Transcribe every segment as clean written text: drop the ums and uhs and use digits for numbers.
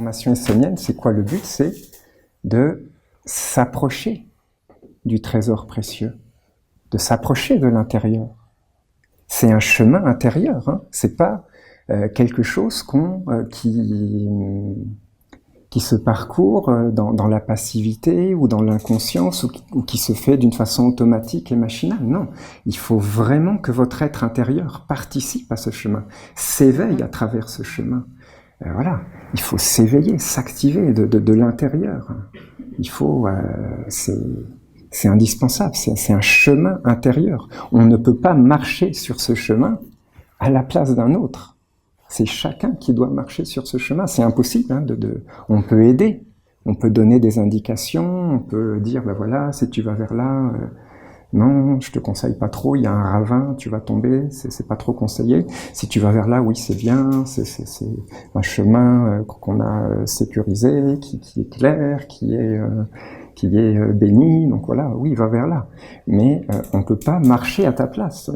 formation essonienne, c'est quoi le but? C'est de s'approcher du trésor précieux, de s'approcher de l'intérieur. C'est un chemin intérieur, hein. C'est pas quelque chose qui se parcourt dans la passivité ou dans l'inconscience ou qui se fait d'une façon automatique et machinale. Non, il faut vraiment que votre être intérieur participe à ce chemin, s'éveille à travers ce chemin. Voilà, il faut s'éveiller, s'activer de l'intérieur. Il faut, c'est indispensable, c'est un chemin intérieur. On ne peut pas marcher sur ce chemin à la place d'un autre. C'est chacun qui doit marcher sur ce chemin. C'est impossible. Hein, on peut aider, on peut donner des indications, on peut dire, ben voilà, si tu vas vers là, non, je te conseille pas trop, il y a un ravin, tu vas tomber, c'est pas trop conseillé. Si tu vas vers là, oui, c'est bien, c'est un chemin qu'on a sécurisé, qui est clair, qui est béni, donc voilà, oui, va vers là. Mais on ne peut pas marcher à ta place.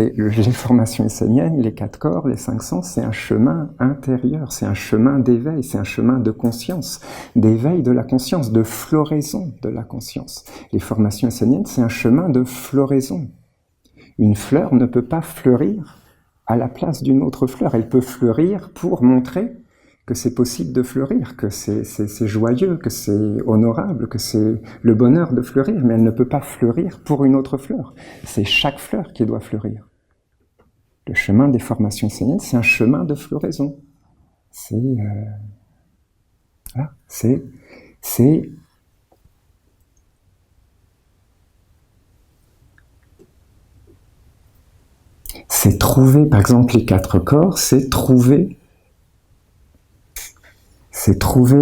Les formations essoniennes, les 4 corps, les 5 sens, c'est un chemin intérieur, c'est un chemin d'éveil, c'est un chemin de conscience, d'éveil de la conscience, de floraison de la conscience. Les formations essoniennes, c'est un chemin de floraison. Une fleur ne peut pas fleurir à la place d'une autre fleur. Elle peut fleurir pour montrer que c'est possible de fleurir, que c'est joyeux, que c'est honorable, que c'est le bonheur de fleurir, mais elle ne peut pas fleurir pour une autre fleur. C'est chaque fleur qui doit fleurir. Le chemin des formations essoniennes, c'est un chemin de floraison. Voilà, c'est trouver, par exemple, les 4 corps, c'est trouver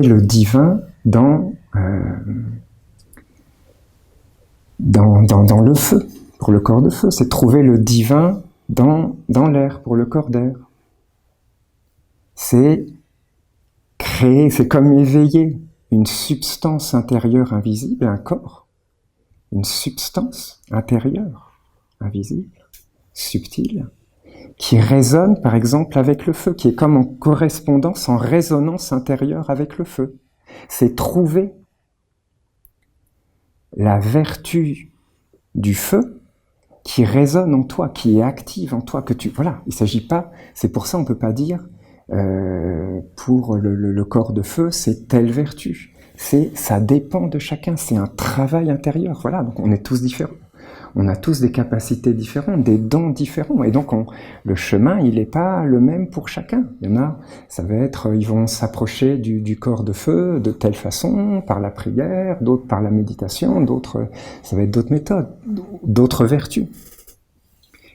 le divin dans le feu, pour le corps de feu. C'est trouver le divin dans l'air, pour le corps d'air. C'est créer, c'est comme éveiller une substance intérieure invisible, un corps, une substance intérieure invisible, subtile, qui résonne, par exemple, avec le feu, qui est comme en correspondance, en résonance intérieure avec le feu. C'est trouver la vertu du feu qui résonne en toi, qui est active en toi, voilà, il s'agit pas, c'est pour ça on peut pas dire pour le corps de feu, c'est telle vertu. Ça dépend de chacun, c'est un travail intérieur, voilà, donc on est tous différents. On a tous des capacités différentes, des dons différents, et donc le chemin, il n'est pas le même pour chacun. Il y en a, ça va être, ils vont s'approcher du corps de feu de telle façon, par la prière, d'autres par la méditation, d'autres, ça va être d'autres méthodes, d'autres vertus.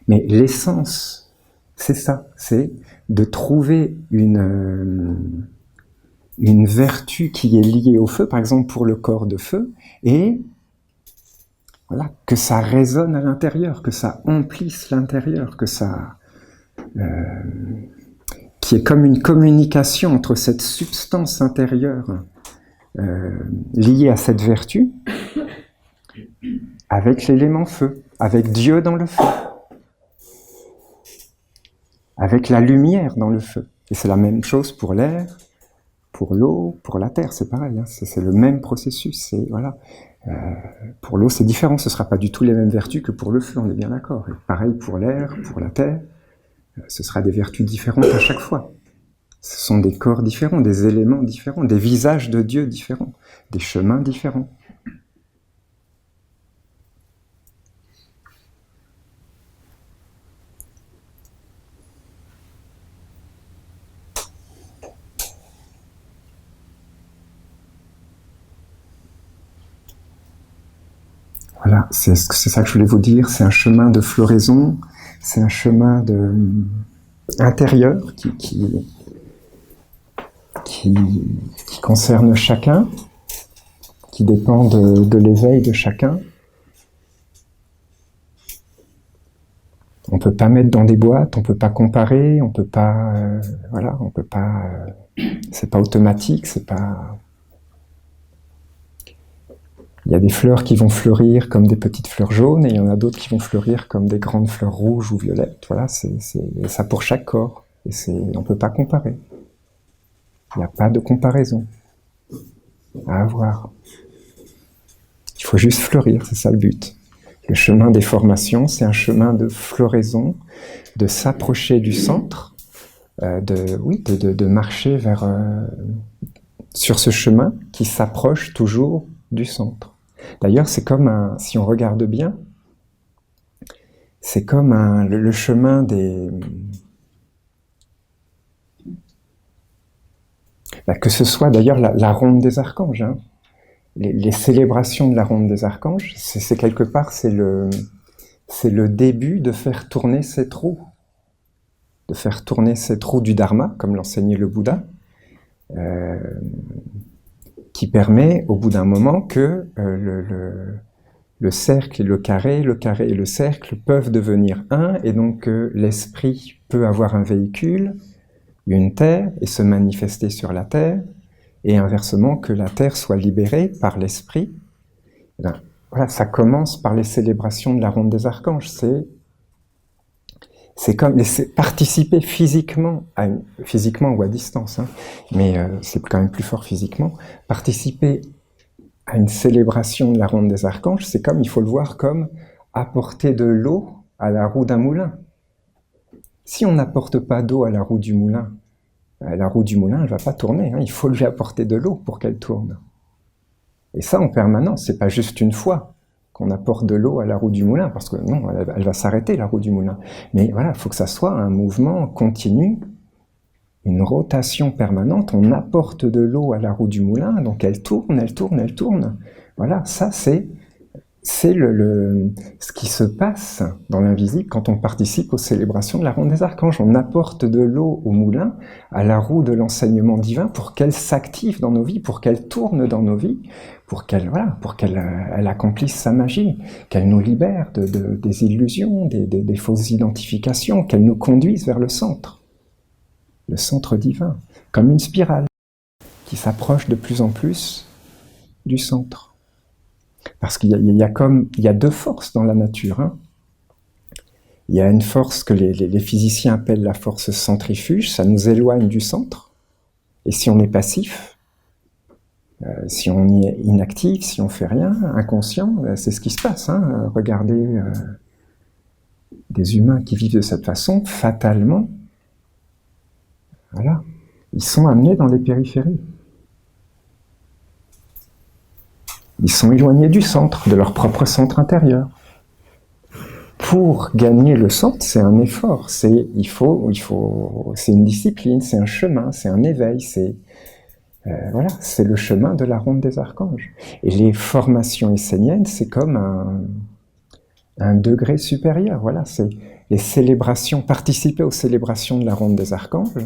Mais l'essence, c'est ça, c'est de trouver une vertu qui est liée au feu, par exemple pour le corps de feu, et voilà, que ça résonne à l'intérieur, que ça emplisse l'intérieur, que ça, qui est comme une communication entre cette substance intérieure liée à cette vertu, avec l'élément feu, avec Dieu dans le feu, avec la lumière dans le feu. Et c'est la même chose pour l'air, pour l'eau, pour la terre, c'est pareil, hein, c'est le même processus, voilà. Pour l'eau, c'est différent, ce ne sera pas du tout les mêmes vertus que pour le feu, on est bien d'accord. Et pareil pour l'air, pour la terre, ce sera des vertus différentes à chaque fois. Ce sont des corps différents, des éléments différents, des visages de Dieu différents, des chemins différents. Voilà, c'est ça que je voulais vous dire, c'est un chemin de floraison, c'est un chemin intérieur qui concerne chacun, qui dépend de l'éveil de chacun. On peut pas mettre dans des boîtes, on peut pas comparer, on peut pas, voilà, on peut pas, c'est pas automatique, c'est pas. Il y a des fleurs qui vont fleurir comme des petites fleurs jaunes, et il y en a d'autres qui vont fleurir comme des grandes fleurs rouges ou violettes. Voilà, c'est ça pour chaque corps, et on peut pas comparer. Il n'y a pas de comparaison à avoir. Il faut juste fleurir, c'est ça le but. Le chemin des formations, c'est un chemin de floraison, de s'approcher du centre, de marcher vers, sur ce chemin qui s'approche toujours du centre. D'ailleurs, c'est comme si on regarde bien, c'est comme le chemin des... que ce soit d'ailleurs la ronde des archanges, hein. Les célébrations de la ronde des archanges, c'est quelque part, c'est le début de faire tourner cette roue. De faire tourner cette roue du Dharma, comme l'enseignait le Bouddha, qui permet, au bout d'un moment, que le cercle et le carré et le cercle peuvent devenir un, et donc l'esprit peut avoir un véhicule, une terre, et se manifester sur la terre, et inversement, que la terre soit libérée par l'esprit. Voilà, ça commence par les célébrations de la ronde des archanges. C'est comme participer physiquement ou à distance, hein, mais c'est quand même plus fort physiquement. Participer à une célébration de la ronde des archanges, c'est comme, il faut le voir comme apporter de l'eau à la roue d'un moulin. Si on n'apporte pas d'eau à la roue du moulin, elle ne va pas tourner, hein. Il faut lui apporter de l'eau pour qu'elle tourne. Et ça en permanence, c'est pas juste une fois qu'on apporte de l'eau à la roue du moulin, parce que non, elle va s'arrêter, la roue du moulin. Mais voilà, il faut que ça soit un mouvement continu, une rotation permanente. On apporte de l'eau à la roue du moulin, donc elle tourne, elle tourne, elle tourne. Voilà, ça c'est ce qui se passe dans l'invisible quand on participe aux célébrations de la ronde des archanges. On apporte de l'eau au moulin, à la roue de l'enseignement divin, pour qu'elle s'active dans nos vies, pour qu'elle tourne dans nos vies, pour qu'elle elle accomplisse sa magie, qu'elle nous libère des illusions, des fausses identifications, qu'elle nous conduise vers le centre divin, comme une spirale qui s'approche de plus en plus du centre. Parce qu'il y a deux forces dans la nature, hein. Il y a une force que les physiciens appellent la force centrifuge, ça nous éloigne du centre. Et si on est passif, si on est inactif, si on fait rien, inconscient, c'est ce qui se passe, hein. Regardez des humains qui vivent de cette façon, fatalement, voilà, ils sont amenés dans les périphéries. Ils sont éloignés du centre, de leur propre centre intérieur. Pour gagner le centre, c'est un effort, c'est une discipline, c'est un chemin, c'est un éveil, c'est le chemin de la ronde des archanges. Et les formations esséniennes, c'est comme un degré supérieur. Voilà, c'est les célébrations, participer aux célébrations de la ronde des archanges.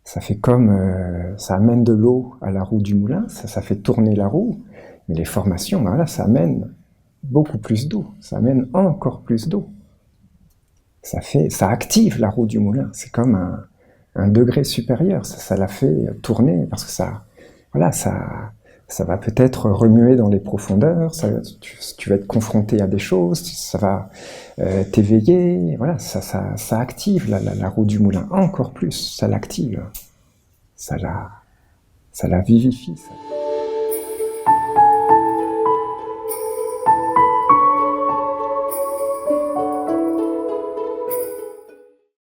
Ça fait comme, ça amène de l'eau à la roue du moulin, ça fait tourner la roue. Mais les formations, voilà, ça amène beaucoup plus d'eau, ça amène encore plus d'eau. Ça active la roue du moulin, c'est comme un degré supérieur, ça la fait tourner, parce que ça va peut-être remuer dans les profondeurs, tu vas être confronté à des choses, ça va t'éveiller, voilà, ça active la roue du moulin, encore plus, ça l'active, ça la vivifie. Ça.